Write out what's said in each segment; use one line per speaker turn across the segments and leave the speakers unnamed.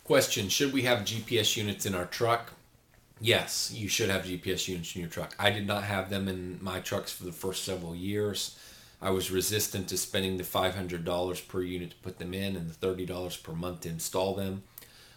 Question: should we have GPS units in our truck? Yes, you should have GPS units in your truck. I did not have them in my trucks for the first several years. I was resistant to spending the $500 per unit to put them in and the $30 per month to install them.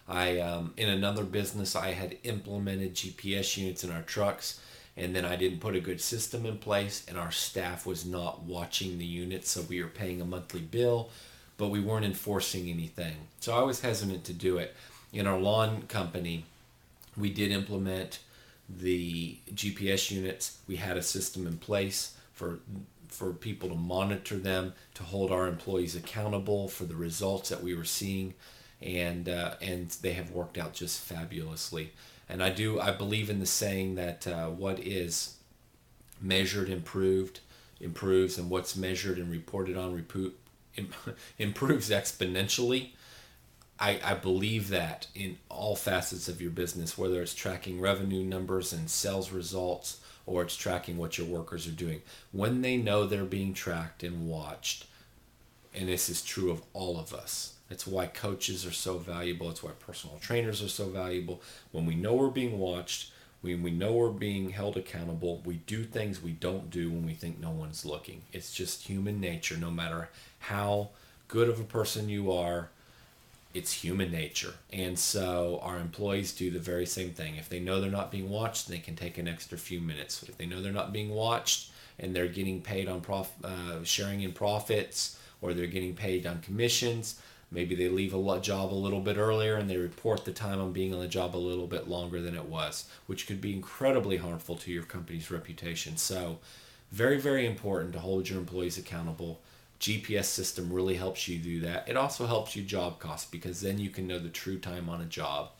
In another business, I had implemented GPS units in our trucks, and then I didn't put a good system in place, and our staff was not watching the units, so we were paying a monthly bill, but we weren't enforcing anything. So I was hesitant to do it. In our lawn company, we did implement the GPS units. We had a system in place for people to monitor them, to hold our employees accountable for the results that we were seeing, and they have worked out just fabulously. And I believe in the saying that what is measured improves, and what's measured and reported on improves exponentially. I believe that in all facets of your business, whether it's tracking revenue numbers and sales results, or it's tracking what your workers are doing. When they know they're being tracked and watched, and this is true of all of us. That's why coaches are so valuable. It's why personal trainers are so valuable. When we know we're being watched, when we know we're being held accountable, we do things we don't do when we think no one's looking. It's just human nature. No matter how good of a person you are, it's human nature. And so our employees do the very same thing. If they know they're not being watched, they can take an extra few minutes. If they know they're not being watched and they're getting paid on sharing in profits, or they're getting paid on commissions, maybe they leave a job a little bit earlier and they report the time on being on the job a little bit longer than it was, which could be incredibly harmful to your company's reputation. So very, very important to hold your employees accountable. GPS system really helps you do that. It also helps you job costs, because then you can know the true time on a job.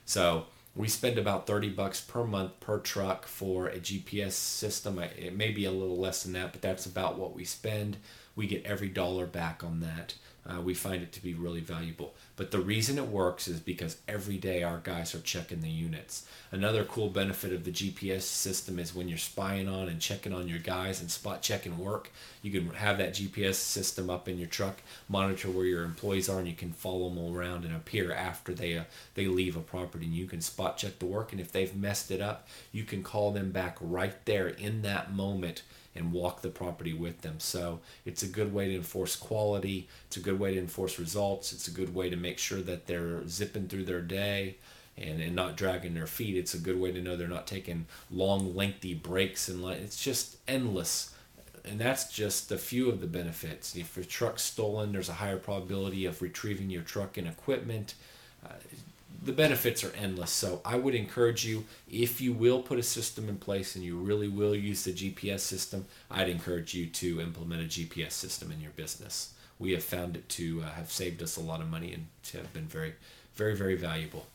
So we spend about $30 per month per truck for a GPS system. It may be a little less than that, but that's about what we spend. We get every dollar back on that. We find it to be really valuable. But the reason it works is because every day our guys are checking the units. Another cool benefit of the GPS system is when you're spying on and checking on your guys and spot checking work, you can have that GPS system up in your truck, monitor where your employees are, and you can follow them around and appear after they leave a property. And you can spot check the work, and if they've messed it up, you can call them back right there in that moment and walk the property with them. So it's a good way to enforce quality. It's a good way to enforce results. It's a good way to make sure that they're zipping through their day and not dragging their feet. It's a good way to know they're not taking long, lengthy breaks. And it's just endless. And that's just a few of the benefits. If your truck's stolen, there's a higher probability of retrieving your truck and equipment. The benefits are endless. So I would encourage you, if you will put a system in place and you really will use the GPS system, I'd encourage you to implement a GPS system in your business. We have found it to have saved us a lot of money and to have been very, very, very valuable.